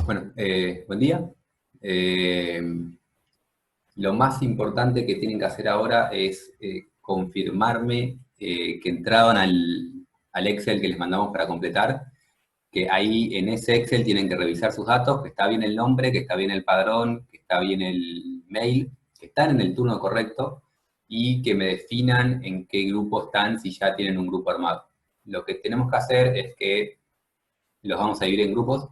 Bueno, buen día. Eh, lo más importante que tienen que hacer ahora es confirmarme que entraban al Excel que les mandamos para completar, que ahí en ese Excel tienen que revisar sus datos, que está bien el nombre, que está bien el padrón, que está bien el mail, que están en el turno correcto y que me definan en qué grupo están si ya tienen un grupo armado. Lo que tenemos que hacer es que los vamos a dividir en grupos.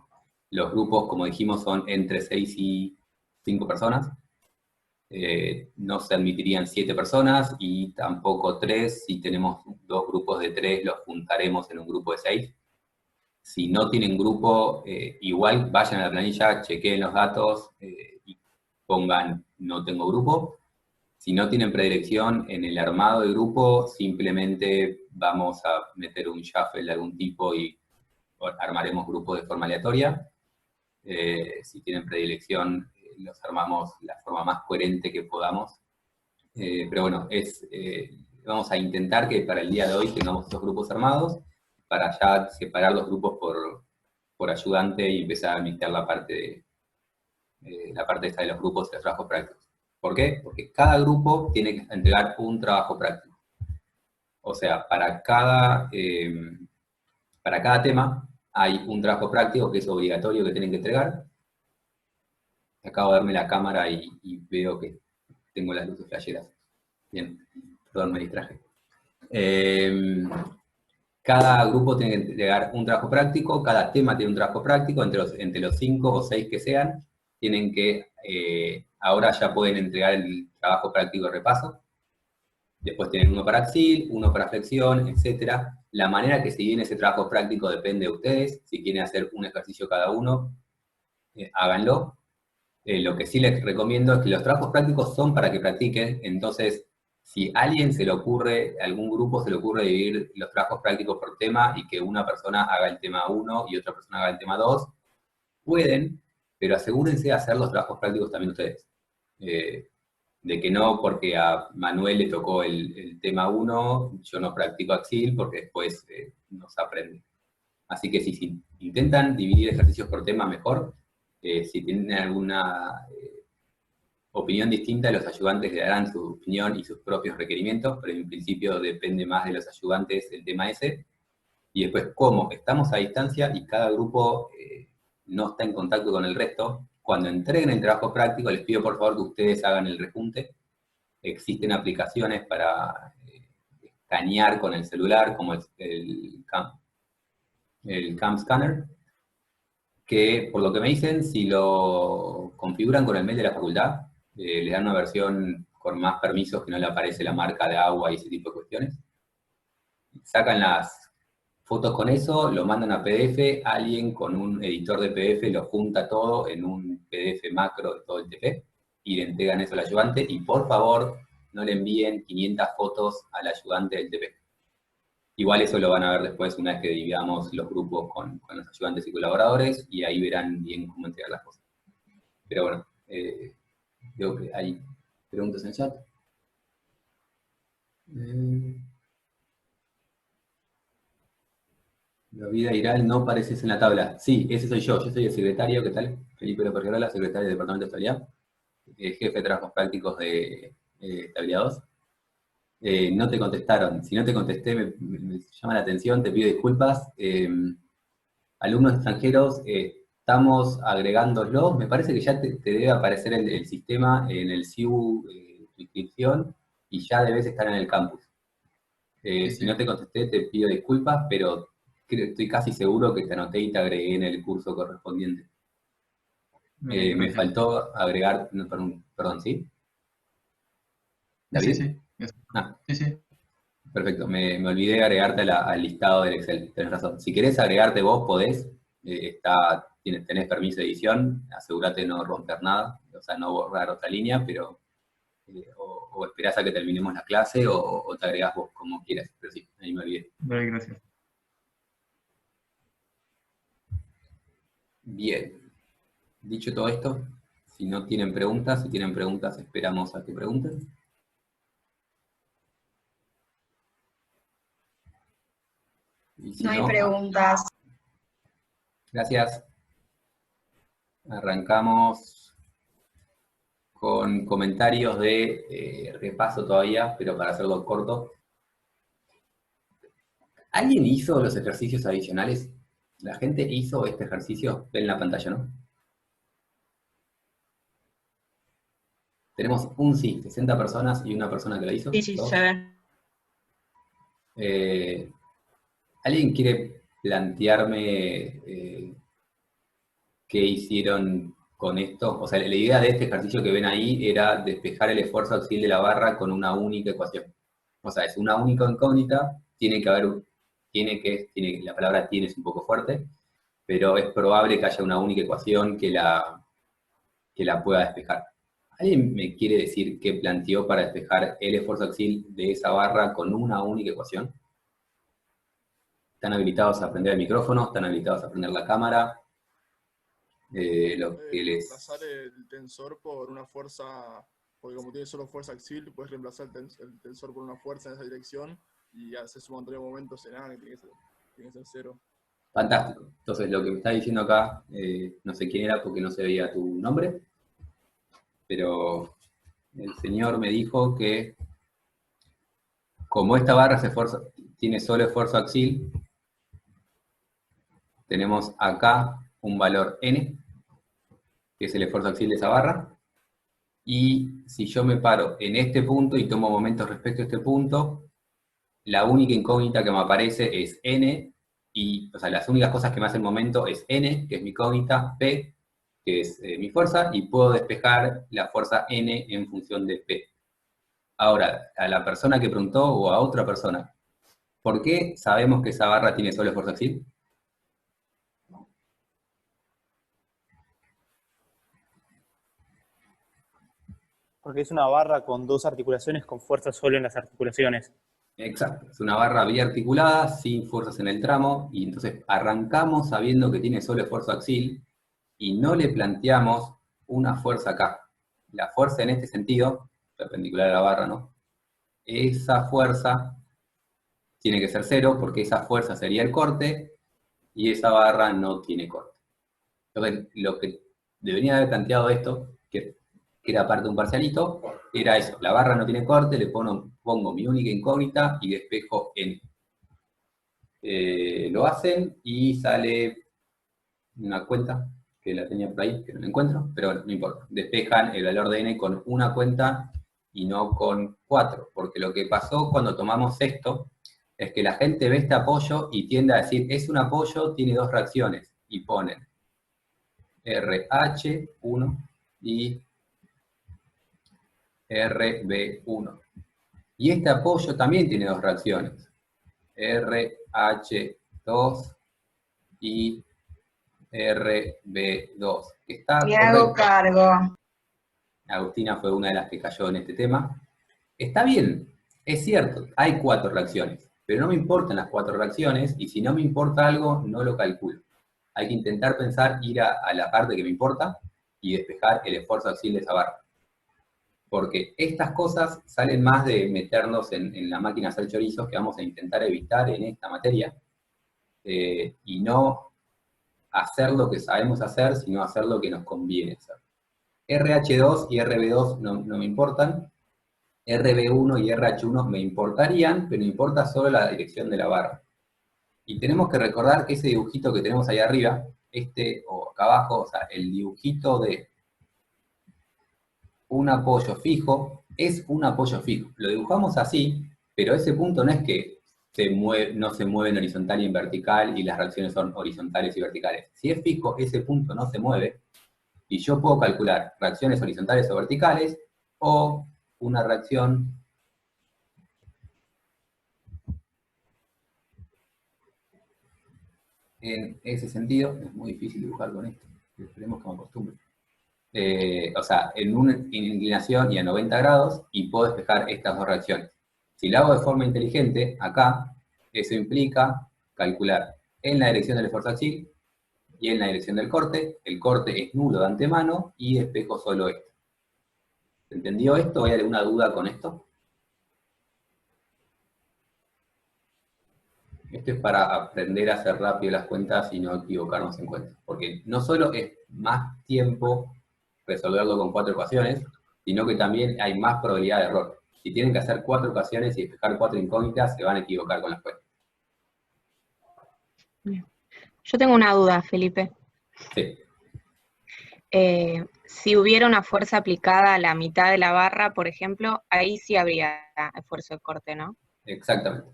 Los grupos, como dijimos, son entre 6 y 5 personas. No se admitirían 7 personas y tampoco 3. Si tenemos dos grupos de 3, los juntaremos en un grupo de 6. Si no tienen grupo, igual vayan a la planilla, chequeen los datos y pongan no tengo grupo. Si no tienen predilección en el armado de grupo, simplemente vamos a meter un shuffle de algún tipo y armaremos grupos de forma aleatoria. Si tienen predilección, los armamos de la forma más coherente que podamos. Pero bueno, vamos a intentar que para el día de hoy tengamos estos grupos armados, para ya separar los grupos por ayudante y empezar a mixtear la parte esta de los grupos y los trabajos prácticos. ¿Por qué? Porque cada grupo tiene que entregar un trabajo práctico. O sea, para cada tema hay un trabajo práctico que es obligatorio que tienen que entregar. Acabo de darme la cámara y veo que tengo las luces flasheras. Bien, perdón, me distraje. Cada grupo tiene que entregar un trabajo práctico, cada tema tiene un trabajo práctico, entre los 5 o 6 que sean, tienen que, ahora ya pueden entregar el trabajo práctico de repaso. Después tienen uno para axil, uno para flexión, etc. La manera que se viene ese trabajo práctico depende de ustedes. Si quieren hacer un ejercicio cada uno, háganlo. Lo que sí les recomiendo es que los trabajos prácticos son para que practiquen, entonces si a alguien se le ocurre, algún grupo se le ocurre dividir los trabajos prácticos por tema y que una persona haga el tema 1 y otra persona haga el tema 2, pueden, pero asegúrense de hacer los trabajos prácticos también ustedes. De que no porque a Manuel le tocó el tema 1, yo no practico Axil porque después no se aprende. Así que si intentan dividir ejercicios por tema, mejor. Si tienen alguna opinión distinta, los ayudantes le darán su opinión y sus propios requerimientos, pero en principio depende más de los ayudantes el tema ese. Y después, como estamos a distancia y cada grupo no está en contacto con el resto, cuando entreguen el trabajo práctico, les pido por favor que ustedes hagan el rejunte. Existen aplicaciones para escanear con el celular, como el Cam Scanner, que por lo que me dicen, si lo configuran con el mail de la facultad, le dan una versión con más permisos que no le aparece la marca de agua y ese tipo de cuestiones. Sacan las fotos con eso, lo mandan a PDF, alguien con un editor de PDF lo junta todo en un PDF macro de todo el TP y le entregan eso al ayudante y por favor no le envíen 500 fotos al ayudante del TP. Igual eso lo van a ver después una vez que dividamos los grupos con los ayudantes y colaboradores y ahí verán bien cómo entregar las cosas. Pero bueno, creo que hay preguntas en el chat. La vida Iral no apareces en la tabla. Sí, ese soy yo soy el secretario, ¿qué tal? Felipe López Guerrero, secretario del Departamento de Estabilidad, jefe de trabajos prácticos de Estabilidad 2. No te contestaron. Si no te contesté, me llama la atención, te pido disculpas. Alumnos extranjeros, estamos agregándolo. Me parece que ya te debe aparecer el sistema en el SIU tu inscripción y ya debes estar en el campus. Si no te contesté, te pido disculpas, pero estoy casi seguro que te anoté y te agregué en el curso correspondiente. Me faltó agregar, no, perdón, ¿sí? ¿David? Sí. Sí. Perfecto, me olvidé de agregarte al listado del Excel, tenés razón. Si querés agregarte vos, podés, tenés permiso de edición, asegúrate de no romper nada, o sea, no borrar otra línea, pero o esperás a que terminemos la clase o te agregás vos como quieras, pero sí, ahí me olvidé. Vale, gracias. Bien, dicho todo esto, si no tienen preguntas, si tienen preguntas esperamos a que pregunten. Y si no hay preguntas. Gracias. Arrancamos con comentarios de repaso todavía, pero para hacerlo corto. ¿Alguien hizo los ejercicios adicionales? ¿La gente hizo este ejercicio? Ven la pantalla, ¿no? Tenemos un sí, 60 personas y una persona que lo hizo. Sí, se ve. ¿Alguien quiere plantearme qué hicieron con esto? O sea, la idea de este ejercicio que ven ahí era despejar el esfuerzo axial de la barra con una única ecuación. O sea, es una única incógnita, la palabra tiene es un poco fuerte, pero es probable que haya una única ecuación que la pueda despejar. ¿Alguien me quiere decir qué planteó para despejar el esfuerzo axial de esa barra con una única ecuación? ¿Están habilitados a prender el micrófono? ¿Están habilitados a prender la cámara? Reemplazar el tensor por una fuerza, porque como tiene solo fuerza axial, puedes reemplazar el tensor por una fuerza en esa dirección y hacer sumatorio de momentos en A, que tiene que ser 0. Fantástico. Entonces, lo que me está diciendo acá, no sé quién era porque no se veía tu nombre, pero el señor me dijo que como esta barra tiene solo esfuerzo axial, tenemos acá un valor n, que es el esfuerzo axial de esa barra, y si yo me paro en este punto y tomo momentos respecto a este punto, la única incógnita que me aparece es n, o sea, las únicas cosas que me hacen momento es n, que es mi incógnita, p, que es mi fuerza, y puedo despejar la fuerza n en función de p. Ahora, a la persona que preguntó o a otra persona, ¿por qué sabemos que esa barra tiene solo esfuerzo axial? Porque es una barra con dos articulaciones con fuerza solo en las articulaciones. Exacto, es una barra biarticulada, sin fuerzas en el tramo, y entonces arrancamos sabiendo que tiene solo esfuerzo axial, y no le planteamos una fuerza acá. La fuerza en este sentido, perpendicular a la barra, ¿no? Esa fuerza tiene que ser 0, porque esa fuerza sería el corte, y esa barra no tiene corte. Entonces, lo que debería haber planteado esto, que era parte de un parcialito, era eso, la barra no tiene corte, le pongo mi única incógnita y despejo n. Lo hacen y sale una cuenta, que la tenía por ahí, que no la encuentro, pero bueno, no importa. Despejan el valor de n con una cuenta y no con 4, porque lo que pasó cuando tomamos esto es que la gente ve este apoyo y tiende a decir, es un apoyo, tiene dos reacciones, y ponen RH1 y RB1. Y este apoyo también tiene dos reacciones, RH2 y RB2, que está me correcto. hago cargo. Agustina fue una de las que cayó en este tema. Está bien, es cierto, hay 4 reacciones, pero no me importan las 4 reacciones, y si no me importa algo, no lo calculo. Hay que intentar pensar, ir a la parte que me importa, y despejar el esfuerzo axial de esa barra. Porque estas cosas salen más de meternos en la máquina a hacer chorizos, que vamos a intentar evitar en esta materia, y no hacer lo que sabemos hacer, sino hacer lo que nos conviene hacer. RH2 y RB2 no me importan, RB1 y RH1 me importarían, pero me importa solo la dirección de la barra. Y tenemos que recordar que ese dibujito que tenemos ahí arriba, o acá abajo, o sea, el dibujito de un apoyo fijo, es un apoyo fijo. Lo dibujamos así, pero ese punto no es que no se mueve en horizontal y en vertical y las reacciones son horizontales y verticales. Si es fijo, ese punto no se mueve, y yo puedo calcular reacciones horizontales o verticales, o una reacción en ese sentido. Es muy difícil dibujar con esto, esperemos que me acostumbre. O sea, en una inclinación y a 90 grados, y puedo despejar estas dos reacciones. Si lo hago de forma inteligente, acá, eso implica calcular en la dirección del esfuerzo axial y en la dirección del corte. El corte es nulo de antemano y despejo solo esto. ¿Se entendió esto? ¿Hay alguna duda con esto? Esto es para aprender a hacer rápido las cuentas y no equivocarnos en cuentas. Porque no solo es más tiempo resolverlo con 4 ecuaciones, sino que también hay más probabilidad de error. Si tienen que hacer 4 ecuaciones y despejar 4 incógnitas, se van a equivocar con las cuentas. Yo tengo una duda, Felipe. Sí, Si hubiera una fuerza aplicada a la mitad de la barra, por ejemplo, ahí sí habría esfuerzo de corte, ¿no? exactamente.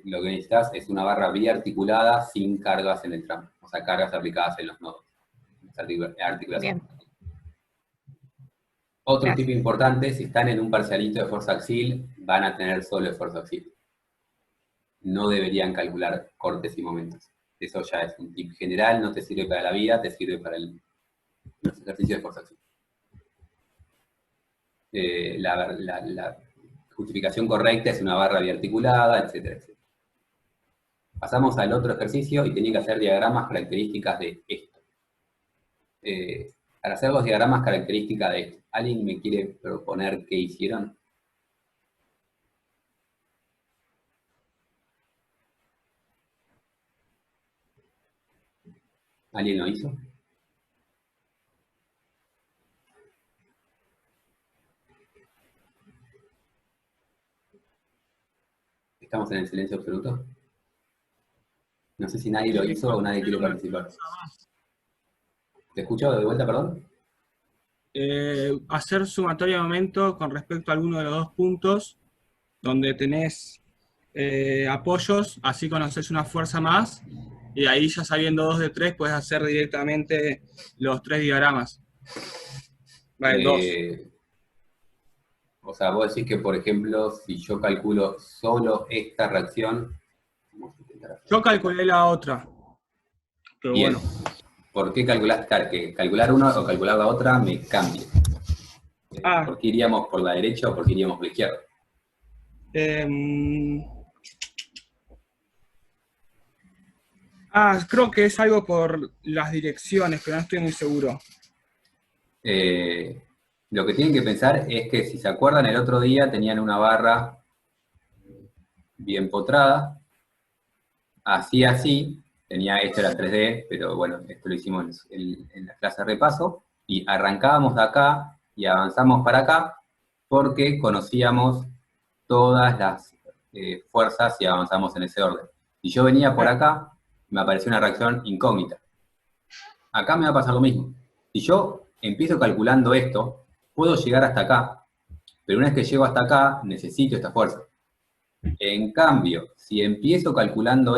Lo que necesitas es una barra biarticulada sin cargas en el tramo. O sea, cargas aplicadas en los nodos. Articulación. Bien. Otro Gracias. tip importante, si están en un parcialito de fuerza axil, van a tener solo esfuerzo axil. No deberían calcular cortes y momentos. Eso ya es un tip general, no te sirve para la vida, te sirve para los ejercicios de fuerza axil. La justificación correcta es una barra biarticulada, etcétera, etcétera. Pasamos al otro ejercicio y tenía que hacer diagramas características de esto. Para hacer los diagramas características de esto, ¿alguien me quiere proponer qué hicieron? ¿Alguien lo hizo? ¿Estamos en el silencio absoluto? No sé si nadie lo hizo o nadie quiere participar. ¿Te escucho de vuelta, perdón? Hacer sumatoria de momento con respecto a alguno de los dos puntos donde tenés apoyos, así conoces una fuerza más, y ahí ya sabiendo 2 de 3 puedes hacer directamente los 3 diagramas. Vale, 2. O sea, vos decís que, por ejemplo, si yo calculo solo esta reacción... Yo calculé la otra. Pero Bien. bueno. ¿Por qué que calcular una o calcular la otra me cambie? ¿Por qué iríamos por la derecha o por qué iríamos por la izquierda? Creo que es algo por las direcciones, pero no estoy muy seguro. Lo que tienen que pensar es que, si se acuerdan, el otro día tenían una barra bien potrada, así, esto era 3D, pero bueno, esto lo hicimos en la clase de repaso, y arrancábamos de acá y avanzamos para acá, porque conocíamos todas las fuerzas y avanzamos en ese orden. Si yo venía por acá, me apareció una reacción incógnita. Acá me va a pasar lo mismo. Si yo empiezo calculando esto, puedo llegar hasta acá, pero una vez que llego hasta acá, necesito esta fuerza. En cambio, si empiezo calculando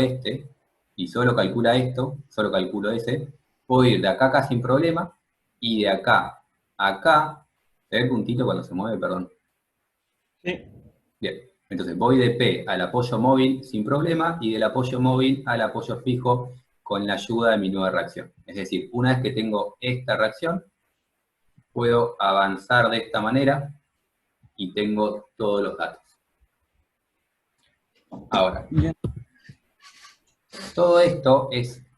y solo calcula esto, solo calculo ese, puedo ir de acá a acá sin problema, y de acá a acá, ¿se ve el puntito cuando se mueve? Perdón. Sí. Bien, entonces voy de P al apoyo móvil sin problema, y del apoyo móvil al apoyo fijo con la ayuda de mi nueva reacción. Es decir, una vez que tengo esta reacción, puedo avanzar de esta manera y tengo todos los datos. Ahora, todo esto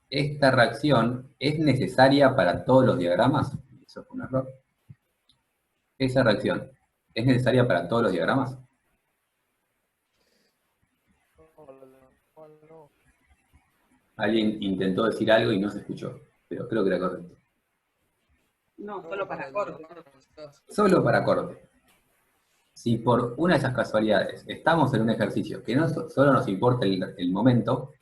esta reacción es necesaria para todos los diagramas. Eso fue un error. Esa reacción es necesaria para todos los diagramas. Alguien intentó decir algo y no se escuchó, pero creo que era correcto. No, solo para corte. Solo para corte. Si por una de esas casualidades estamos en un ejercicio que no solo nos importa el momento,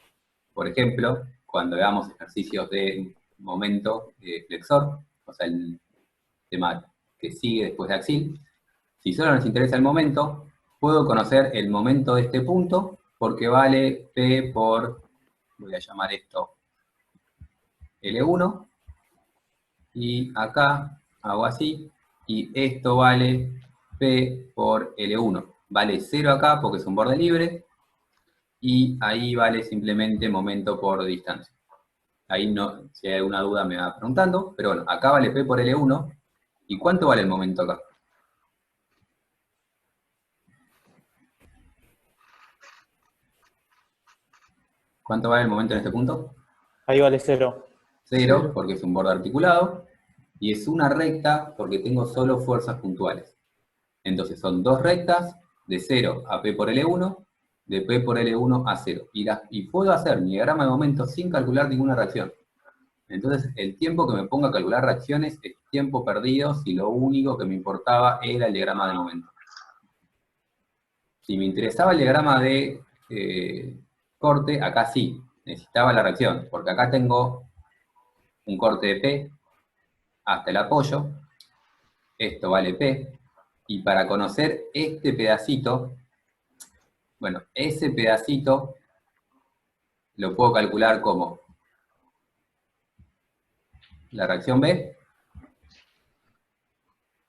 por ejemplo, cuando hagamos ejercicios de momento flexor, o sea, el tema que sigue después de axil, si solo nos interesa el momento, puedo conocer el momento de este punto, porque vale P por, voy a llamar esto L1, y acá hago así, y esto vale P por L1. Vale 0 acá porque es un borde libre, y ahí vale simplemente momento por distancia. Ahí no, si hay alguna duda me va preguntando, pero bueno, acá vale P por L1, ¿y cuánto vale el momento acá? ¿Cuánto vale el momento en este punto? Ahí vale 0. 0, porque es un borde articulado, y es una recta porque tengo solo fuerzas puntuales. Entonces son dos rectas, de 0 a P por L1, de P por L1 a 0. Y puedo hacer mi diagrama de momento sin calcular ninguna reacción. Entonces, el tiempo que me ponga a calcular reacciones es tiempo perdido si lo único que me importaba era el diagrama de momento. Si me interesaba el diagrama de corte, acá sí, necesitaba la reacción, porque acá tengo un corte de P hasta el apoyo, esto vale P, y para conocer este pedacito, bueno, ese pedacito lo puedo calcular como la reacción B,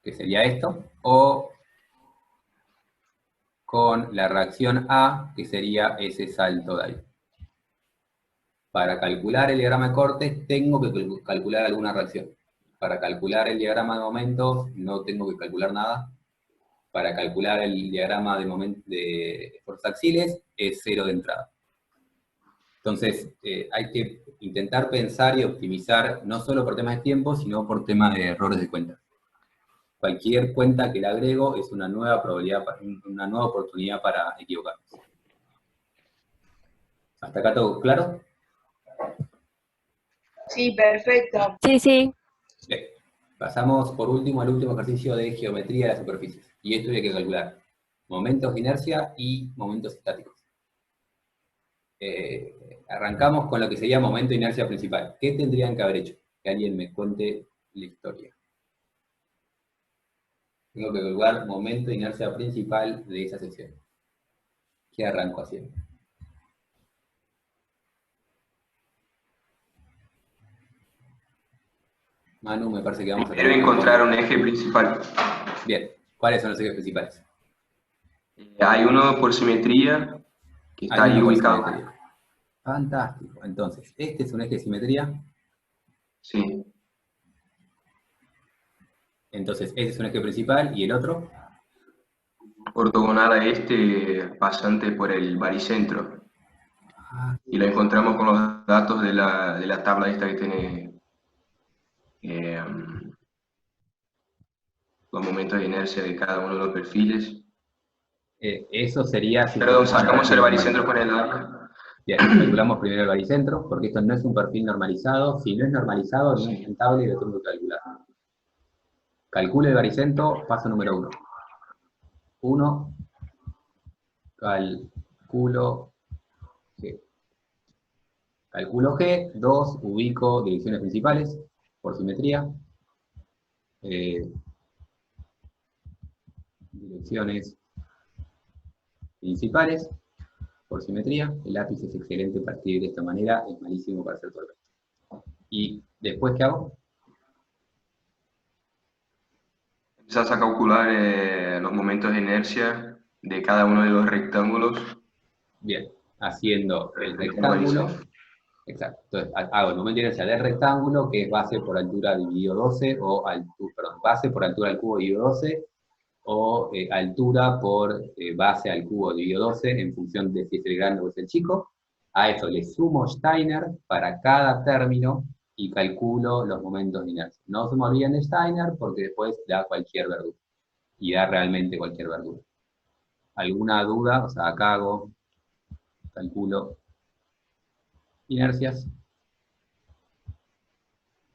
que sería esto, o con la reacción A, que sería ese salto de ahí. Para calcular el diagrama de cortes, tengo que calcular alguna reacción. Para calcular el diagrama de momentos, no tengo que calcular nada. Para calcular el diagrama de fuerzas axiles, es 0 de entrada. Entonces, hay que intentar pensar y optimizar, no solo por temas de tiempo, sino por temas de errores de cuenta. Cualquier cuenta que le agrego es una nueva probabilidad, una nueva oportunidad para equivocarnos. ¿Hasta acá todo claro? Sí, perfecto. Sí, sí. Bien. Pasamos por último al último ejercicio de geometría de las superficies. Y esto hay que calcular momentos de inercia y momentos estáticos. Arrancamos con lo que sería momento de inercia principal. ¿Qué tendrían que haber hecho? Que alguien me cuente la historia. Tengo que calcular momento de inercia principal de esa sección. ¿Qué arranco haciendo? Manu, me parece que vamos a... Quiero encontrar un eje principal. Bien, ¿cuáles son los ejes principales? Hay uno por simetría, que está Hay ahí uno por ubicado. simetría. Fantástico. Entonces, este es un eje de simetría. Sí. Entonces, este es un eje principal, ¿y el otro? Ortogonal a este, pasante por el baricentro. Y lo encontramos con los datos de la tabla esta que tiene los momentos de inercia de cada uno de los perfiles. Eso sería... Si Perdón, sacamos el baricentro con el área. Bien, calculamos primero el baricentro, porque esto no es un perfil normalizado. Si no es normalizado, no es rentable y lo tengo que calcular. Calculo el baricentro, paso número 1. 1, calculo G. Calculo G, 2, ubico direcciones principales, por simetría. Direcciones principales, por simetría. El lápiz es excelente para escribir de esta manera, es malísimo para hacer todo esto. ¿Y después qué hago? Empezás a calcular los momentos de inercia de cada uno de los rectángulos. Bien, haciendo el rectángulo. Exacto. Entonces, hago el momento de inercia del rectángulo, que es base por altura dividido 12, o base por altura al cubo dividido 12, o altura por base al cubo dividido 12, en función de si es el grande o es el chico. A eso le sumo Steiner para cada término y calculo los momentos de inercia. No se me olviden de Steiner porque después da cualquier verdura. Y da realmente cualquier verdura. ¿Alguna duda? O sea, acá hago, calculo inercias.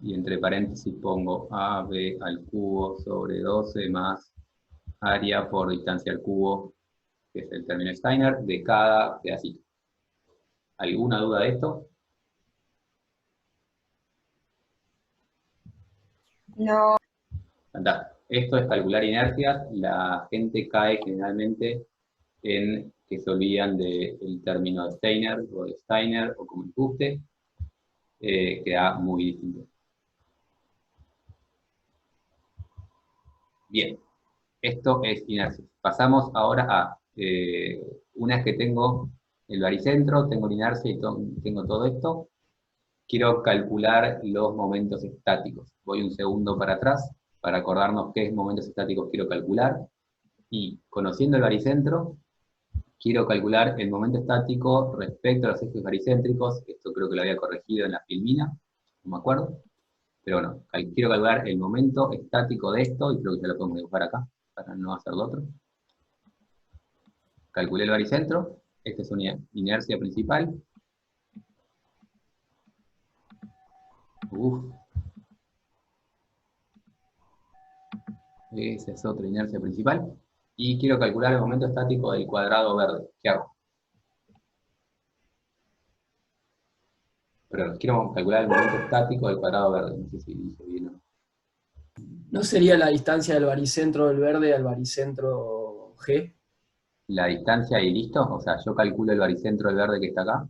Y entre paréntesis pongo AB al cubo sobre 12 más área por distancia al cubo, que es el término Steiner, de cada pedacito. ¿Alguna duda de esto? No. Fantástico. Esto es calcular inercias. La gente cae generalmente en que se olvidan del término de Steiner, o de Steiner, o como les guste, queda muy distinto. Bien, esto es inercia. Pasamos ahora a, una vez que tengo el baricentro, tengo la inercia y tengo todo esto, quiero calcular los momentos estáticos. Voy un segundo para atrás, para acordarnos qué momentos estáticos quiero calcular, y conociendo el baricentro, quiero calcular el momento estático respecto a los ejes baricéntricos. Esto creo que lo había corregido en la filmina, no me acuerdo. Pero bueno, quiero calcular el momento estático de esto, y creo que ya lo podemos dibujar acá, para no hacer lo otro. Calculé el baricentro. Esta es una inercia principal. Esa es otra inercia principal. Y quiero calcular el momento estático del cuadrado verde. ¿Qué hago? Pero quiero calcular el momento estático del cuadrado verde. No sé si dije bien o no. ¿No sería la distancia del baricentro del verde al baricentro G? La distancia y listo. O sea, yo calculo el baricentro del verde que está acá.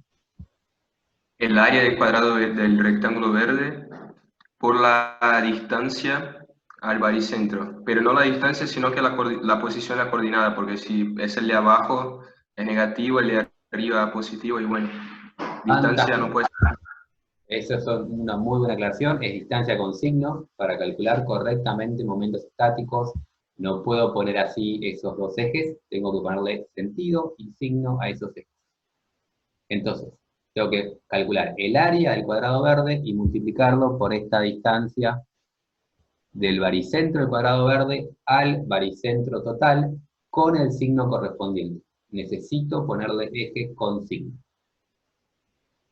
El área del cuadrado del rectángulo verde por la distancia al baricentro, pero no la distancia, sino que la posición de la coordinada, porque si es el de abajo es negativo, el de arriba positivo, y bueno, distancia no puede ser. Eso es una muy buena aclaración, es distancia con signo. Para calcular correctamente momentos estáticos, no puedo poner así esos dos ejes, tengo que ponerle sentido y signo a esos ejes. Entonces, tengo que calcular el área del cuadrado verde y multiplicarlo por esta distancia del baricentro del cuadrado verde al baricentro total con el signo correspondiente. Necesito ponerle eje con signo.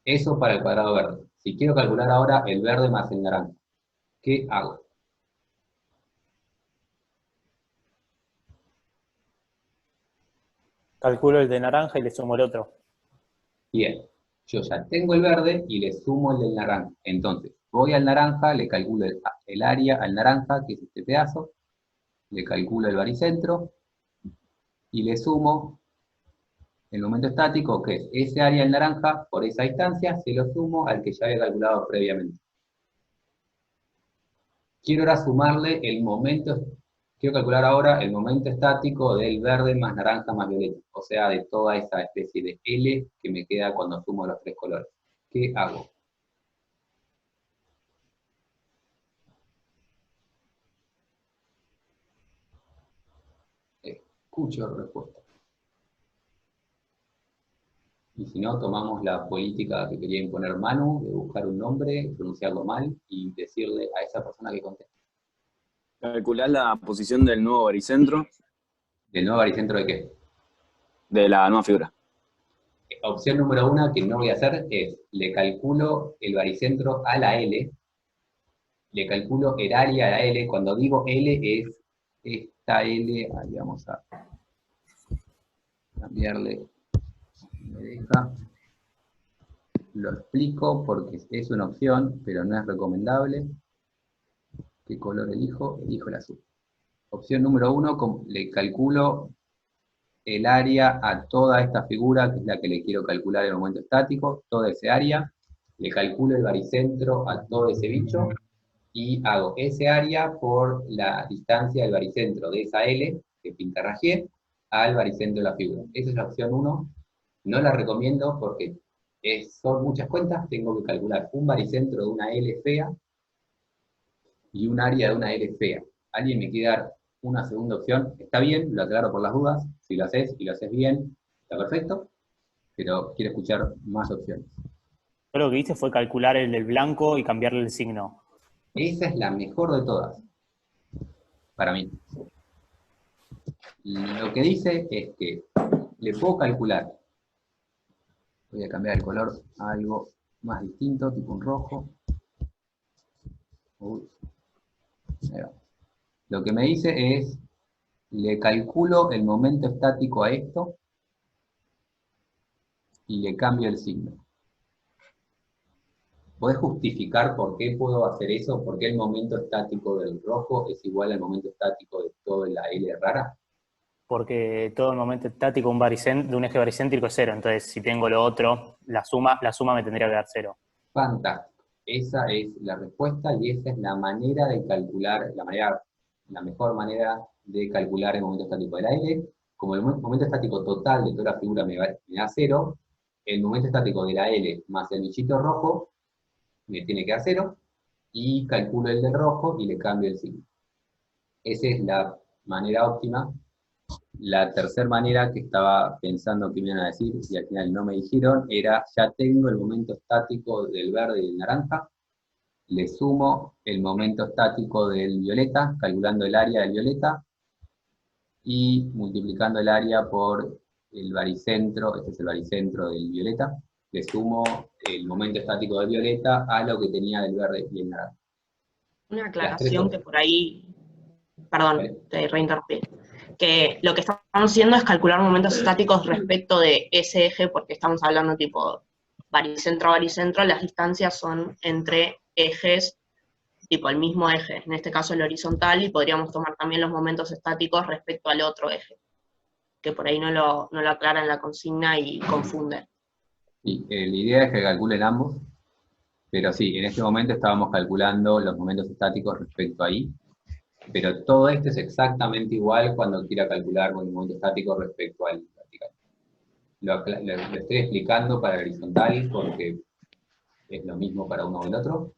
Eso para el cuadrado verde. Si quiero calcular ahora el verde más el naranja, ¿qué hago? Calculo el de naranja y le sumo el otro. Bien, yo ya tengo el verde y le sumo el del naranja. Entonces, voy al naranja, le calculo el área al naranja, que es este pedazo, le calculo el baricentro y le sumo el momento estático, que es ese área del naranja, por esa distancia, se lo sumo al que ya había calculado previamente. Quiero ahora sumarle el momento, quiero calcular ahora el momento estático del verde más naranja más violeta, o sea, de toda esa especie de L que me queda cuando sumo los tres colores. ¿Qué hago? Escucho respuesta. Y si no, tomamos la política que quería imponer Manu, de buscar un nombre, pronunciarlo mal y decirle a esa persona que conteste. Calcular la posición del nuevo baricentro. ¿Del nuevo baricentro de qué? De la nueva figura. Opción número 1 que no voy a hacer es, le calculo el baricentro a la L, le calculo el área a la L, cuando digo L es esta L, ahí vamos a cambiarle, me deja, lo explico porque es una opción, pero no es recomendable. ¿Qué color elijo? Elijo el azul. Opción número 1, le calculo el área a toda esta figura, que es la que le quiero calcular el momento estático, toda ese área, le calculo el baricentro a todo ese bicho, y hago ese área por la distancia del baricentro de esa L, que pintarrajeé, al baricentro de la figura. Esa es la opción 1, no la recomiendo porque son muchas cuentas, tengo que calcular un baricentro de una L fea, y un área de una L fea. ¿Alguien me quiere dar una segunda opción? Está bien, lo aclaro por las dudas. Si lo haces y lo haces bien, está perfecto. Pero quiero escuchar más opciones. Yo lo que hice fue calcular el del blanco y cambiarle el signo. Esa es la mejor de todas, para mí. Lo que dice es que le puedo calcular. Voy a cambiar el color a algo más distinto, tipo un rojo. Uy. Lo que me dice es, le calculo el momento estático a esto y le cambio el signo. ¿Podés justificar por qué puedo hacer eso? ¿Por qué el momento estático del rojo es igual al momento estático de toda la L rara? Porque todo el momento estático de un eje baricéntrico es 0. Entonces, si tengo lo otro, la suma me tendría que dar 0. Fantástico. Esa es la respuesta y esa es la manera de calcular, la mejor manera de calcular el momento estático de la L. Como el momento estático total de toda la figura me da 0, el momento estático de la L más el bichito rojo me tiene que dar 0, y calculo el del rojo y le cambio el signo. Esa es la manera óptima. La tercera manera que estaba pensando que me iban a decir, y al final no me dijeron, era, ya tengo el momento estático del verde y del naranja, le sumo el momento estático del violeta, calculando el área del violeta, y multiplicando el área por el baricentro, este es el baricentro del violeta, le sumo el momento estático del violeta a lo que tenía del verde y el naranja. Una aclaración que por ahí, perdón, te reinterrumpí, que lo que estamos haciendo es calcular momentos estáticos respecto de ese eje, porque estamos hablando tipo baricentro a baricentro, las distancias son entre ejes, tipo el mismo eje, en este caso el horizontal, y podríamos tomar también los momentos estáticos respecto al otro eje, que por ahí no lo aclara en la consigna y confunde. Sí, la idea es que calculen ambos, pero sí, en este momento estábamos calculando los momentos estáticos respecto ahí, pero todo esto es exactamente igual cuando quiera calcular un momento estático respecto al vertical. Lo estoy explicando para el horizontal porque es lo mismo para uno o el otro,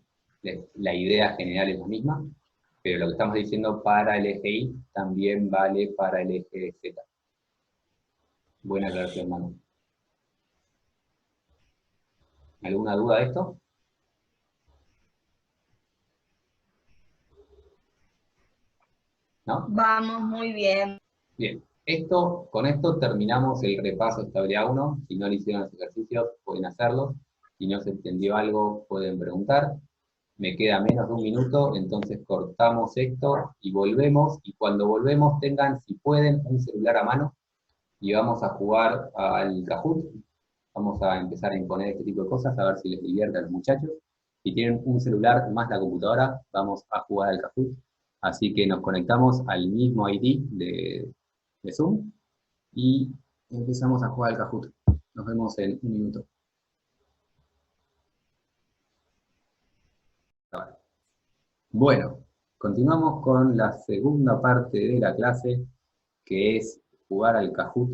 la idea general es la misma, pero lo que estamos diciendo para el eje Y también vale para el eje Z. Buena aclaración, Manu. ¿Alguna duda de esto? ¿No? Vamos, muy bien. Bien, con esto terminamos el repaso de estabilidad 1. Si no le hicieron los ejercicios, pueden hacerlo. Si no se entendió algo, pueden preguntar. Me queda menos de un minuto, entonces cortamos esto y volvemos. Y cuando volvemos, tengan, si pueden, un celular a mano y vamos a jugar al Kahoot. Vamos a empezar a imponer este tipo de cosas, a ver si les divierte a los muchachos. Si tienen un celular más la computadora, vamos a jugar al Kahoot. Así que nos conectamos al mismo ID de Zoom y empezamos a jugar al Kahoot. Nos vemos en un minuto. Bueno, continuamos con la segunda parte de la clase, que es jugar al Kahoot.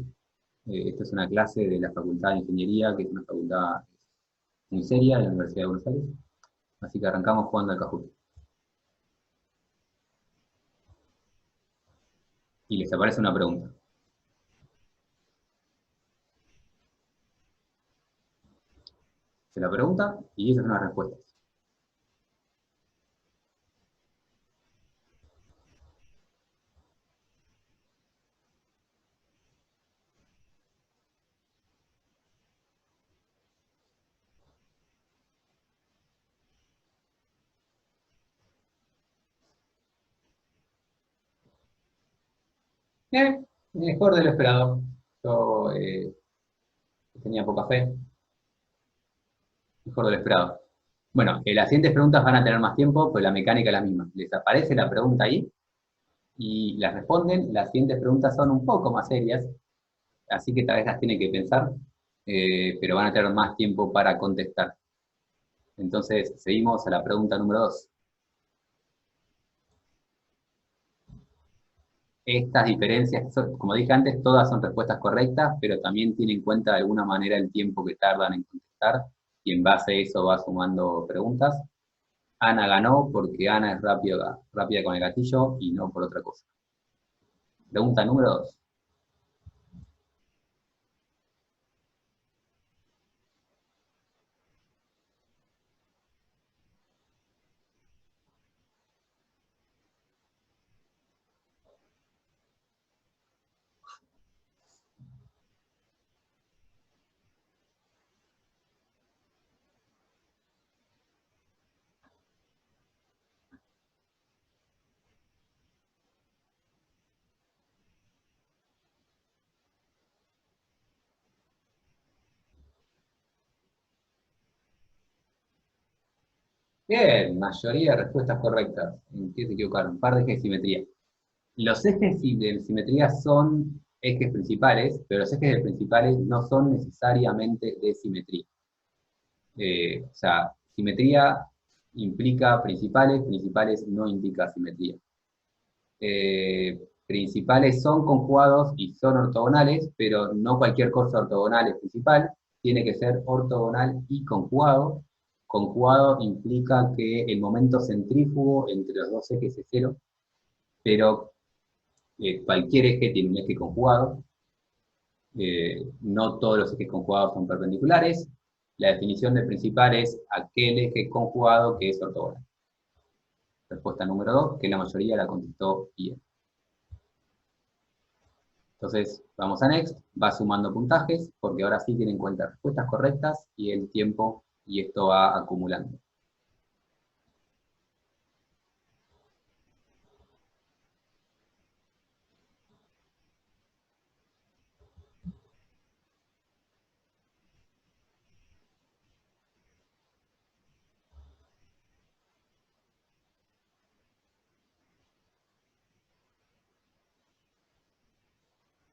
Esta es una clase de la Facultad de Ingeniería, que es una facultad muy seria de la Universidad de Buenos Aires. Así que arrancamos jugando al Kahoot. Y les aparece una pregunta. Se la pregunta y esas son las respuestas. Mejor de lo esperado. Yo tenía poca fe. Mejor de lo esperado. Bueno, las siguientes preguntas van a tener más tiempo, pero la mecánica es la misma. Les aparece la pregunta ahí y las responden. Las siguientes preguntas son un poco más serias, así que tal vez las tienen que pensar, pero van a tener más tiempo para contestar. Entonces, seguimos a la pregunta número 2. Estas diferencias, como dije antes, todas son respuestas correctas, pero también tiene en cuenta de alguna manera el tiempo que tardan en contestar, y en base a eso va sumando preguntas. Ana ganó porque Ana es rápida con el gatillo y no por otra cosa. Pregunta número 2. Bien, mayoría de respuestas correctas. ¿En qué se equivocaron? Un par de ejes de simetría. Los ejes de simetría son ejes principales, pero los ejes de principales no son necesariamente de simetría. O sea, simetría implica principales, principales no indica simetría. Principales son conjugados y son ortogonales, pero no cualquier cosa ortogonal es principal, tiene que ser ortogonal y conjugado. Conjugado implica que el momento centrífugo entre los dos ejes es cero, pero cualquier eje tiene un eje conjugado. No todos los ejes conjugados son perpendiculares. La definición de principal es aquel eje conjugado que es ortogonal. Respuesta número 2, que la mayoría la contestó bien. Entonces, vamos a Next, va sumando puntajes, porque ahora sí tiene en cuenta respuestas correctas y el tiempo, y esto va acumulando.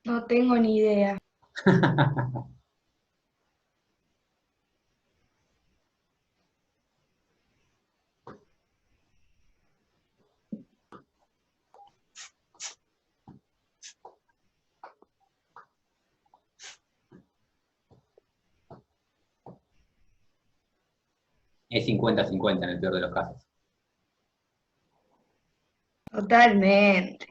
No tengo ni idea. Es 50-50 en el peor de los casos. Totalmente.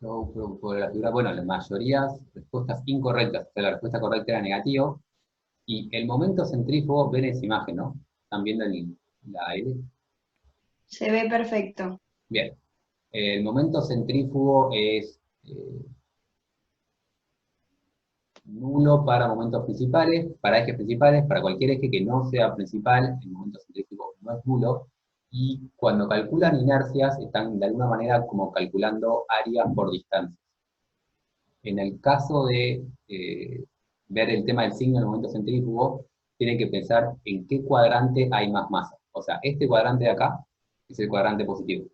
Yo por la figura, bueno, la mayoría respuestas incorrectas. O sea, la respuesta correcta era negativo. Y el momento centrífugo, ven esa imagen, ¿no? ¿Están viendo la L? Se ve perfecto. Bien. El momento centrífugo es nulo para momentos principales, para ejes principales, para cualquier eje que no sea principal, el momento centrífugo no es nulo. Y cuando calculan inercias, están de alguna manera como calculando áreas por distancia. En el caso de ver el tema del signo del momento centrífugo, tienen que pensar en qué cuadrante hay más masa. O sea, este cuadrante de acá es el cuadrante positivo.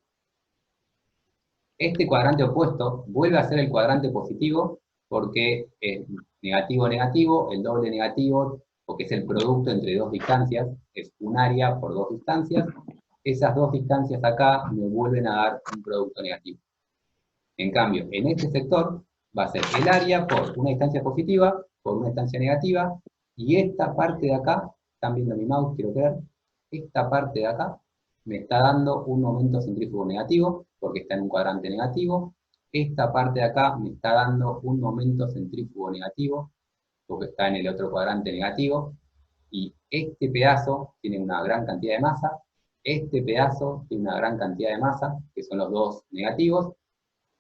Este cuadrante opuesto vuelve a ser el cuadrante positivo porque es negativo, negativo, el doble negativo, porque es el producto entre dos distancias, es un área por dos distancias. Esas dos distancias acá me vuelven a dar un producto negativo. En cambio, en este sector va a ser el área por una distancia positiva, por una distancia negativa, y esta parte de acá, están viendo mi mouse, quiero creer, esta parte de acá me está dando un momento centrífugo negativo, porque está en un cuadrante negativo. Esta parte de acá me está dando un momento centrífugo negativo, porque está en el otro cuadrante negativo. Y este pedazo tiene una gran cantidad de masa, este pedazo tiene una gran cantidad de masa, que son los dos negativos.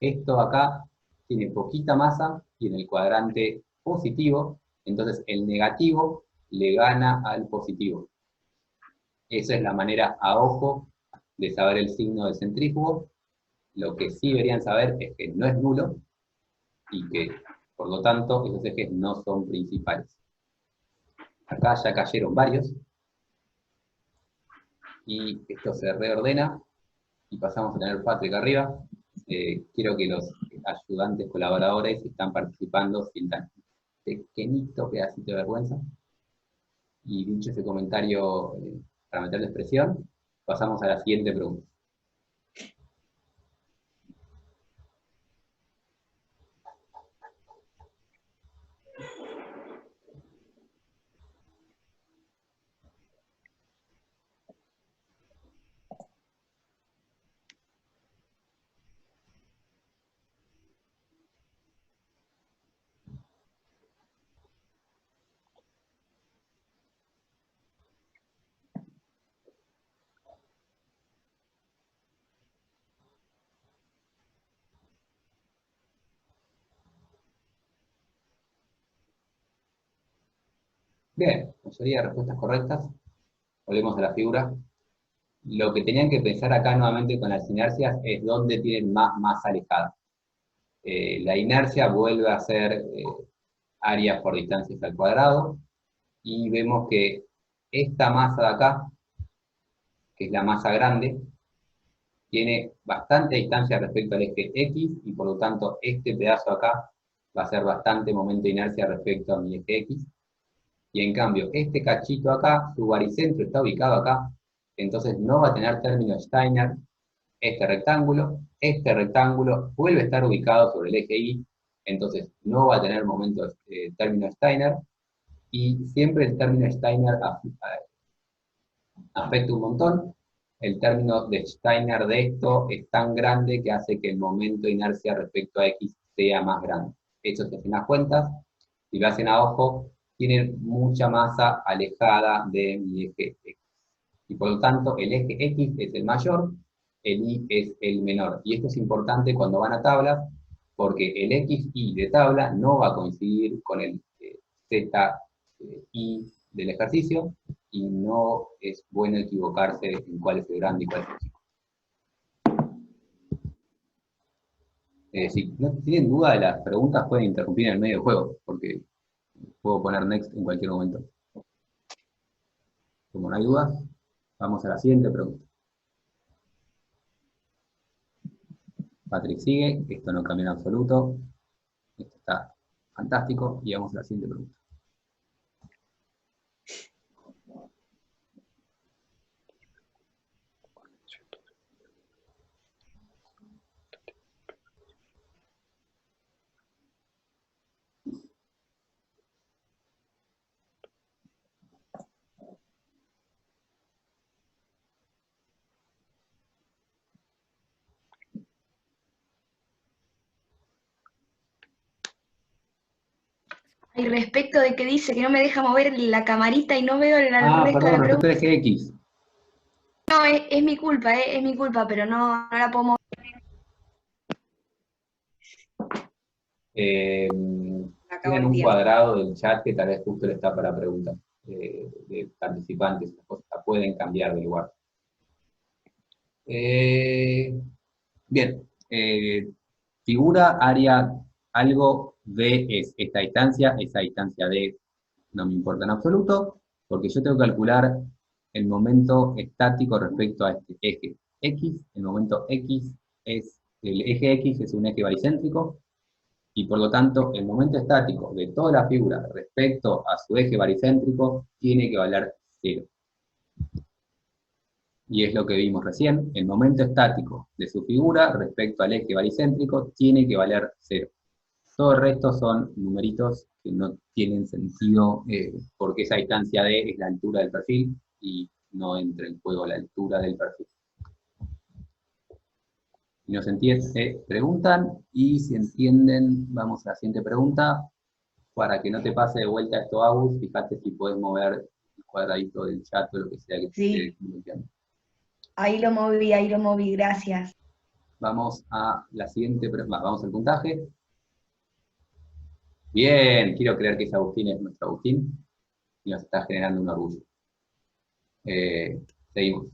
Esto acá tiene poquita masa y en el cuadrante positivo, entonces el negativo le gana al positivo. Esa es la manera a ojo de saber el signo del centrífugo. Lo que sí deberían saber es que no es nulo y que, por lo tanto, esos ejes no son principales. Acá ya cayeron varios. Y esto se reordena y pasamos a tener Patrick arriba. Quiero que los ayudantes colaboradores que están participando sientan un pequeñito pedacito de vergüenza. Y dicho ese comentario para meterles presión, pasamos a la siguiente pregunta. Bien, mayoría de respuestas correctas. Volvemos a la figura. Lo que tenían que pensar acá nuevamente con las inercias es dónde tienen más masa alejada. La inercia vuelve a ser áreas por distancias al cuadrado, y vemos que esta masa de acá, que es la masa grande, tiene bastante distancia respecto al eje X, y por lo tanto este pedazo acá va a ser bastante momento de inercia respecto a mi eje X. Y en cambio, este cachito acá, su baricentro está ubicado acá, entonces no va a tener término Steiner este rectángulo vuelve a estar ubicado sobre el eje Y, entonces no va a tener momento término Steiner, y siempre el término Steiner afecta un montón, el término de Steiner de esto es tan grande que hace que el momento de inercia respecto a X sea más grande. Eso se hacen las cuentas, si lo hacen a ojo, tienen mucha masa alejada de mi eje X. Y por lo tanto, el eje X es el mayor, el Y es el menor. Y esto es importante cuando van a tablas, porque el XY de tabla no va a coincidir con el ZY del ejercicio, y no es bueno equivocarse en cuál es el grande y cuál es el chico. Si no tienen duda de las preguntas, pueden interrumpir en el medio del juego, porque puedo poner next en cualquier momento. Como no hay dudas, vamos a la siguiente pregunta. Patrick sigue, esto no cambia en absoluto, esto está fantástico, y vamos a la siguiente pregunta. Y respecto de que dice que no me deja mover la camarita y no veo el resto de Perdón, la respecto pregunta. al eje X. No, es mi culpa, es mi culpa, pero no la puedo mover. Tienen un cuadrado del chat que tal vez justo le está para preguntas de participantes, las cosas pueden cambiar de lugar. Bien, figura área algo D es esta distancia, esa distancia D no me importa en absoluto, porque yo tengo que calcular el momento estático respecto a este eje X. El momento X es, el eje X es un eje baricéntrico, y por lo tanto el momento estático de toda la figura respecto a su eje baricéntrico tiene que valer 0. Y es lo que vimos recién, el momento estático de su figura respecto al eje baricéntrico tiene que valer 0. Todo el resto son numeritos que no tienen sentido, porque esa distancia D es la altura del perfil, y no entra en juego la altura del perfil. Si no se entiende, preguntan, y si entienden, vamos a la siguiente pregunta. Para que no te pase de vuelta esto, Agus, fíjate si puedes mover el cuadradito del chat o lo que sea que te esté bloqueando. Ahí lo moví, gracias. Vamos a la siguiente pregunta, vamos al puntaje. Bien, quiero creer que ese Agustín es nuestro Agustín, y nos está generando un orgullo. Seguimos.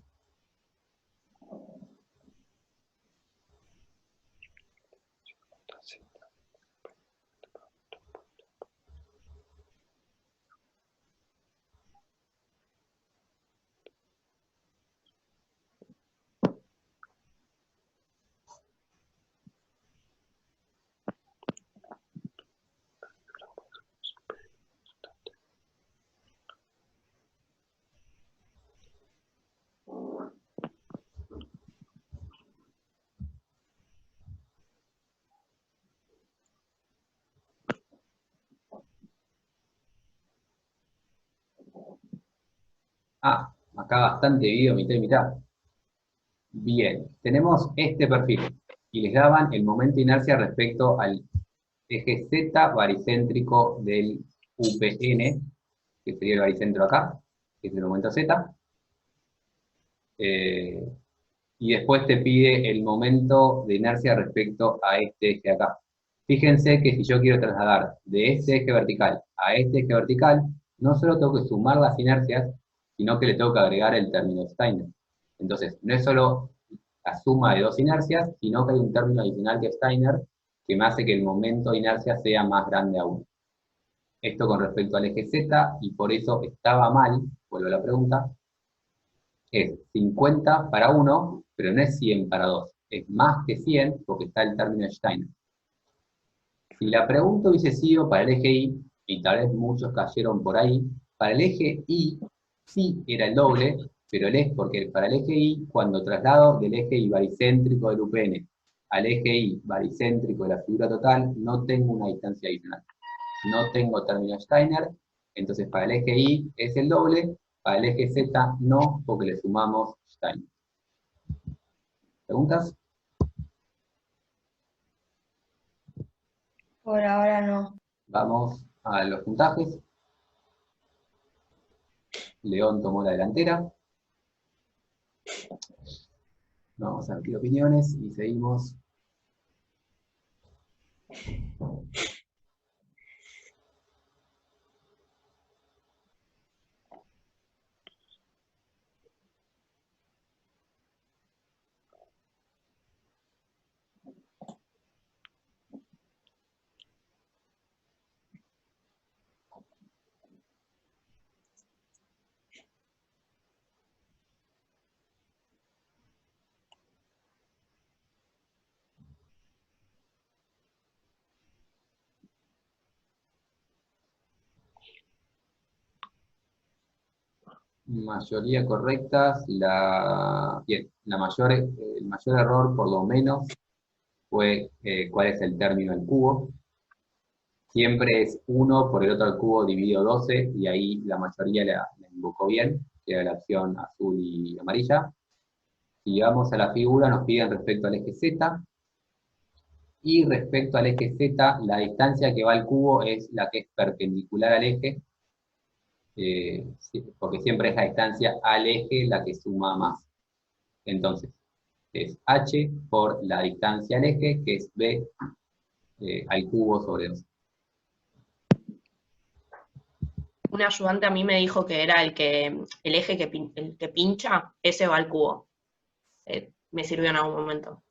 Acá bastante video, mitad y mitad. Bien, tenemos este perfil, y les daban el momento de inercia respecto al eje Z baricéntrico del UPN, que sería el baricentro acá, que es el momento Z. Y después te pide el momento de inercia respecto a este eje acá. Fíjense que si yo quiero trasladar de este eje vertical a este eje vertical, no solo tengo que sumar las inercias, sino que le tengo que agregar el término Steiner. Entonces, no es solo la suma de dos inercias, sino que hay un término adicional que es Steiner, que me hace que el momento de inercia sea más grande aún. Esto con respecto al eje Z, y por eso estaba mal, vuelvo a la pregunta, es 50 para 1, pero no es 100 para 2. Es más que 100 porque está el término Steiner. Si la pregunta hubiese sido para el eje Y, y tal vez muchos cayeron por ahí, para el eje Y sí era el doble, pero porque para el eje Y, cuando traslado del eje Y baricéntrico del UPN al eje Y baricéntrico de la figura total, no tengo una distancia adicional. No tengo término Steiner, entonces para el eje Y es el doble, para el eje Z no, porque le sumamos Steiner. ¿Preguntas? Por ahora no. Vamos a los puntajes. León tomó la delantera. Vamos a ver opiniones y seguimos. Mayoría correctas. Bien, el mayor error, por lo menos, fue cuál es el término del cubo. Siempre es 1 por el otro al cubo dividido 12, y ahí la mayoría la invocó bien, que era la opción azul y amarilla. Si vamos a la figura, nos piden respecto al eje Z, y respecto al eje Z, la distancia que va al cubo es la que es perpendicular al eje, porque siempre es la distancia al eje la que suma más. Entonces, es h por la distancia al eje, que es b al cubo sobre 2. Un ayudante a mí me dijo que era el eje que pincha, ese va al cubo. Me sirvió en algún momento.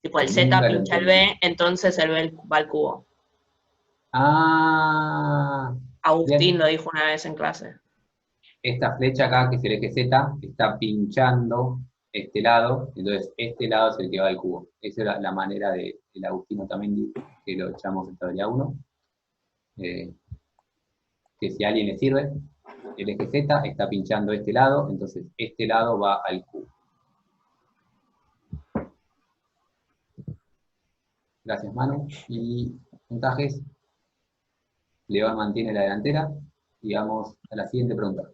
Tipo, el Z pincha el B, entonces el B va al cubo. Ah. Agustín Bien. lo dijo una vez en clase. Esta flecha acá, que es el eje Z, está pinchando este lado, entonces este lado es el que va al cubo. Esa era la manera del Agustino también, que lo echamos en teoría 1. Que si a alguien le sirve, el eje Z está pinchando este lado, entonces este lado va al cubo. Gracias, Manu. Y puntajes. León mantiene la delantera. Y vamos a la siguiente pregunta.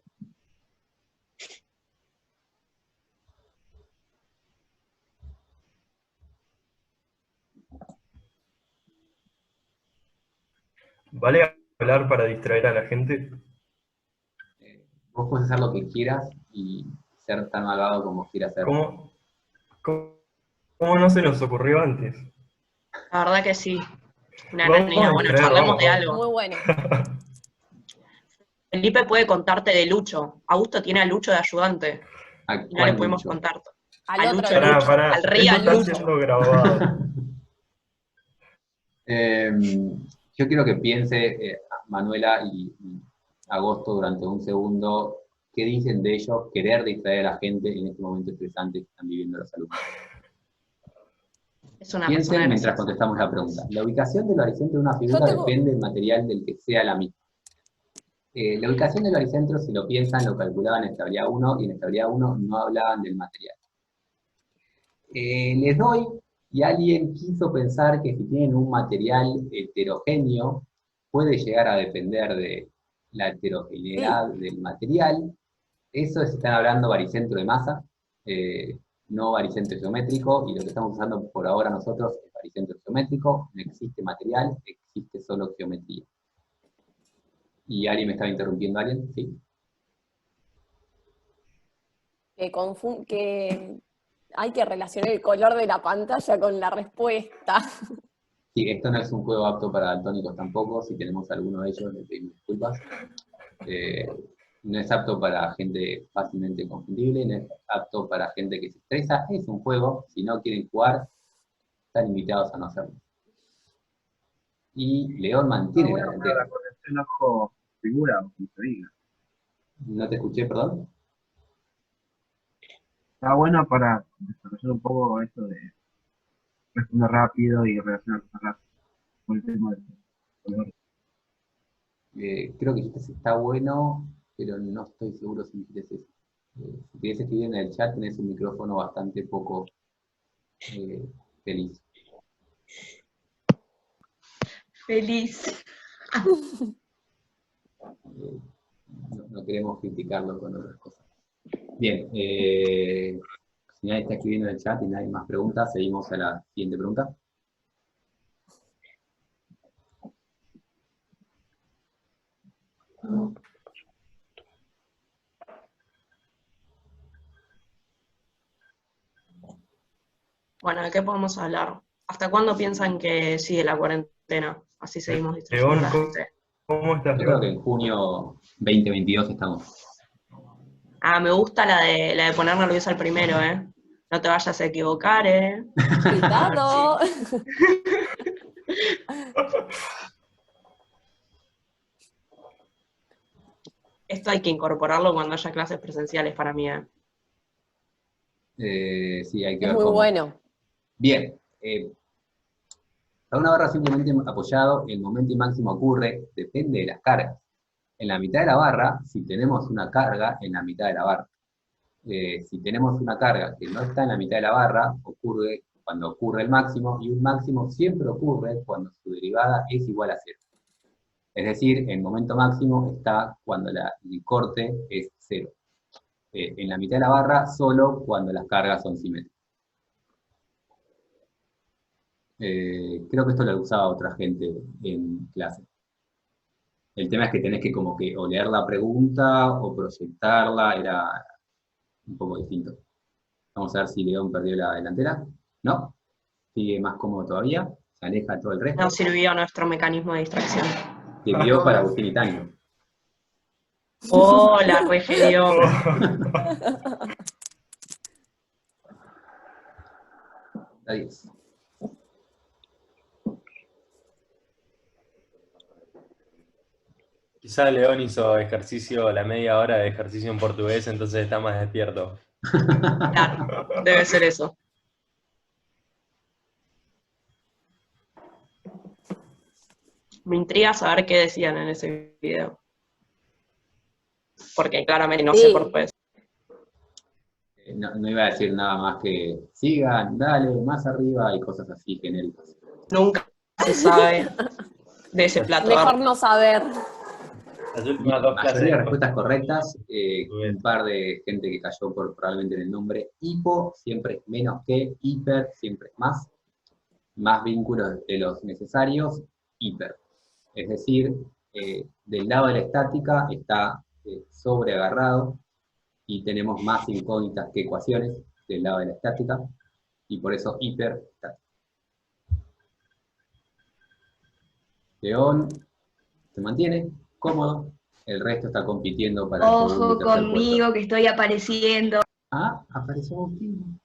¿Vale hablar para distraer a la gente? Vos podés hacer lo que quieras y ser tan malvado como quieras ser. ¿Cómo no se nos ocurrió antes? La verdad que sí. Una Vamos niña, a bueno, distraer, charlemos de vamos. algo. Muy bueno. Felipe puede contarte de Lucho. Augusto tiene a Lucho de ayudante. Y no le podemos contar. Al otro Lucho, Lucho. Pará, al esto real está Lucho. siendo grabado. Yo quiero que piense Manuela y Agosto durante un segundo qué dicen de ellos querer distraer a la gente en este momento estresante que están viviendo los alumnos. Es una Piensen persona mientras graciosa. contestamos la pregunta. La ubicación del baricentro de una figura depende del material del que sea la misma. La ubicación del baricentro, si lo piensan, lo calculaban en estabilidad 1, y en estabilidad 1 no hablaban del material. Les doy, y alguien quiso pensar que si tienen un material heterogéneo, puede llegar a depender de la heterogeneidad del material. Eso es, están hablando baricentro de masa, no baricentro geométrico, y lo que estamos usando por ahora nosotros es baricentro geométrico. No existe material, existe solo geometría. ¿Y alguien me estaba interrumpiendo? ¿Alguien? ¿Sí? Que hay que relacionar el color de la pantalla con la respuesta. Sí, esto no es un juego apto para daltónicos tampoco. Si tenemos alguno de ellos, les pedimos disculpas. No es apto para gente fácilmente confundible, no es apto para gente que se estresa. Es un juego, si no quieren jugar, están invitados a no hacerlo. Y León mantiene la delantera. La corrección ojo-figura, como se diga. No te escuché, perdón. Está bueno para desarrollar un poco esto de responder rápido y relacionar cosas rápido con el tema del color. Creo que está bueno, pero no estoy seguro si quieres eso. Si quieres escribir en el chat, tenés un micrófono bastante poco feliz. Feliz. No queremos criticarlo con otras cosas. Bien, Si nadie está escribiendo en el chat y nadie más pregunta, seguimos a la siguiente pregunta. Bueno, ¿de qué podemos hablar? ¿Hasta cuándo piensan que sigue la cuarentena? Así seguimos distrayendo a la León, gente. ¿cómo estás? Yo creo que en junio 2022 estamos. Ah, me gusta la de poner nervioso al primero, ¿eh? No te vayas a equivocar, ¿eh? Cuidado. Esto hay que incorporarlo cuando haya clases presenciales para mí, ¿eh? Sí, hay que Es ver muy cómo. bueno. Bien. Para una barra simplemente apoyado, el momento máximo ocurre, depende de las cargas. En la mitad de la barra, si tenemos una carga en la mitad de la barra. Si tenemos una carga que no está en la mitad de la barra, ocurre cuando ocurre el máximo, y un máximo siempre ocurre cuando su derivada es igual a 0. Es decir, el momento máximo está cuando el corte es 0. En la mitad de la barra, solo cuando las cargas son simétricas. Creo que esto lo usaba otra gente en clase. El tema es que tenés que como que o leer la pregunta o proyectarla, era un poco distinto. Vamos a ver si León perdió la delantera. ¿No? Sigue más cómodo todavía. Se aleja todo el resto. No sirvió nuestro mecanismo de distracción. Sirvió para Agustín y Taño. ¡Oh, la refirió! Adiós. Quizá León hizo ejercicio, la media hora de ejercicio en portugués, entonces está más despierto. Claro, debe ser eso. Me intriga saber qué decían en ese video. Porque claramente no sé portugués. No iba a decir nada más que sigan, dale, más arriba y cosas así genéricas. Nunca se sabe de ese plato. Mejor no saber. Las últimas dos Mayoría de clases. respuestas correctas, un par de gente que cayó probablemente en el nombre. Hipo siempre es menos que, hiper siempre es más vínculos de los necesarios, hiper. Es decir, del lado de la estática está sobreagarrado y tenemos más incógnitas que ecuaciones del lado de la estática, y por eso hiper estática. León se mantiene cómodo, el resto está compitiendo para el segundo Ojo y tercer conmigo puesto. que estoy apareciendo. Ah, apareció Agustín.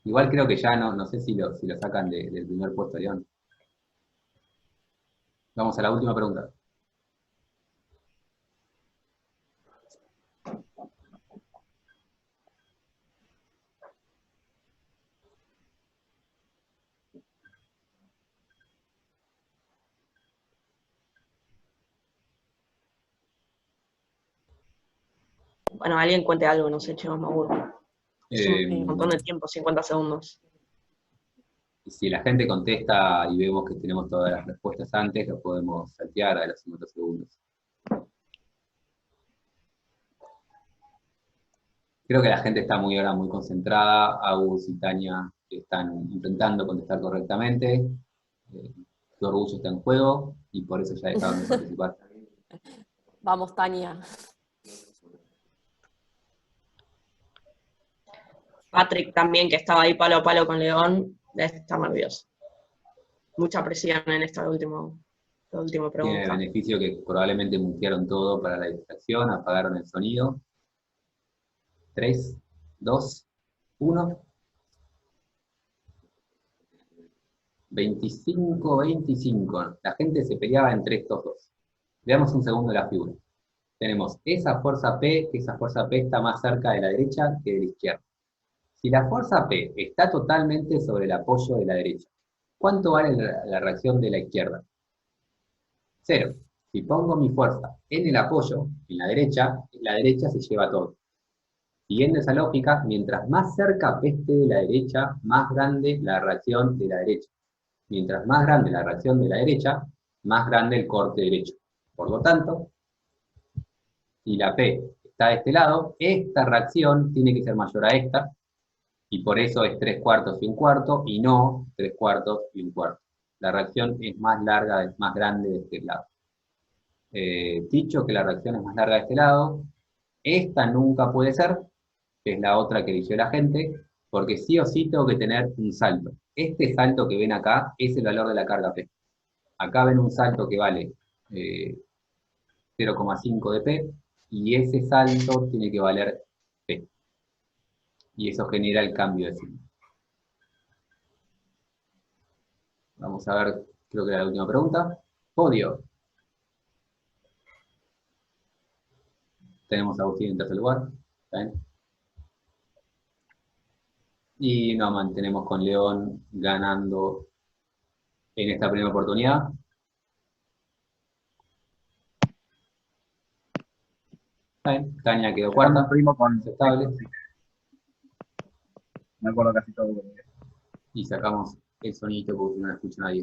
Igual creo que ya no sé si lo sacan del primer puesto, León. Vamos a la última pregunta. Bueno, alguien cuente algo, no sé, chicos, me aburro. Es un montón de tiempo, 50 segundos. Si la gente contesta y vemos que tenemos todas las respuestas antes, lo podemos saltear a los 50 segundos. Creo que la gente está ahora muy concentrada. Agus y Tania están intentando contestar correctamente. Su orgullo está en juego y por eso ya dejaron de participar. Vamos, Tania. Patrick también, que estaba ahí palo a palo con León, debe estar nervioso. Mucha presión en esta última Tiene pregunta. el beneficio que probablemente mutearon todo para la distracción, apagaron el sonido. 3, 2, 1. 25-25. La gente se peleaba entre estos dos. Veamos un segundo la figura. Tenemos esa fuerza P, que esa fuerza P está más cerca de la derecha que de la izquierda. Si la fuerza P está totalmente sobre el apoyo de la derecha, ¿cuánto vale la reacción de la izquierda? 0. Si pongo mi fuerza en el apoyo, en la derecha se lleva todo. Siguiendo esa lógica, mientras más cerca P esté de la derecha, más grande la reacción de la derecha. Mientras más grande la reacción de la derecha, más grande el corte derecho. Por lo tanto, si la P está de este lado, esta reacción tiene que ser mayor a esta, Y por eso es 3/4 y 1/4, y no 3/4 y 1/4. La reacción es más larga, es más grande de este lado. Dicho que la reacción es más larga de este lado, esta nunca puede ser, que es la otra que eligió la gente, porque sí o sí tengo que tener un salto. Este salto que ven acá es el valor de la carga P. Acá ven un salto que vale 0,5 de P, y ese salto tiene que valer P. Y eso genera el cambio de signo. Vamos a ver, creo que era la última pregunta. Podio. Tenemos a Agustín en tercer lugar. ¿Está bien? Y nos mantenemos con León ganando en esta primera oportunidad. ¿Está bien? Caña quedó cuarta. Primo con Aceptable. Me acuerdo casi todo. Y sacamos el sonito porque no lo escucha nadie.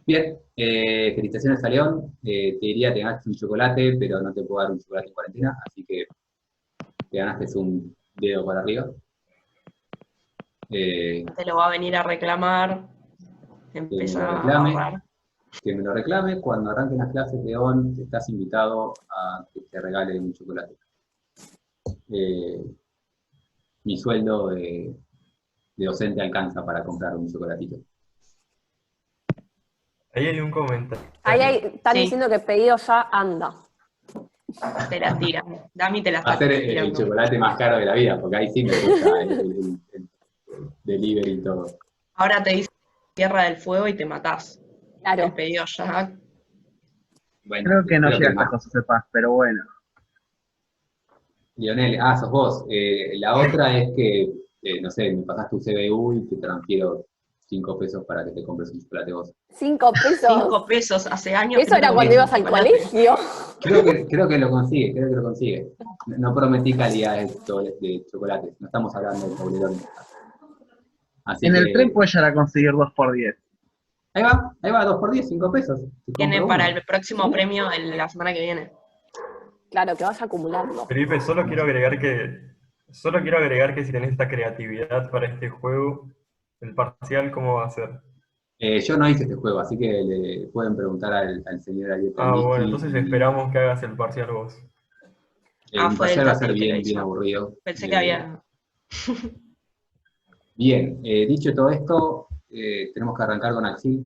Bien, felicitaciones a León. Te diría, te ganaste un chocolate, pero no te puedo dar un chocolate en cuarentena, así que te ganaste un dedo para arriba. Te lo va a venir a reclamar. Empieza a ahorrar. Que me lo reclame. Cuando arranquen las clases, León, estás invitado a que te regale un chocolate. Mi sueldo de docente alcanza para comprar un chocolatito. Ahí hay un comentario. Están diciendo que pedido ya anda. Te la tiran. Dami te la está Hacer tirando. el chocolate más caro de la vida, porque ahí sí me gusta el delivery y todo. Ahora te dice Tierra del Fuego y te matás. Claro. El pedido ya. Bueno, Creo que no llega más. hasta José Paz, pero bueno. Lionel, sos vos. La otra es que, no sé, me pasás tu CBU y te transfiero 5 pesos para que te compres un chocolate vos. 5 pesos. 5 pesos hace años. Eso era cuando ibas al colegio. Creo que lo consigue, No prometí calidades de chocolates, no estamos hablando de Toblerone. En el tren puedes llegar a conseguir 2 por 10. Ahí va, 2 por 10, 5 pesos. Tiene para el próximo premio en la semana que viene. Claro, que vas acumulando. Felipe, solo quiero agregar que si tenés esta creatividad para este juego, el parcial, ¿cómo va a ser? Yo no hice este juego, así que le pueden preguntar al señor Arieta. Bueno, entonces esperamos que hagas el parcial vos. El fue parcial el va a ser Tati que lo bien hizo. aburrido. Pensé que había. Bien, dicho todo esto, tenemos que arrancar con Axil.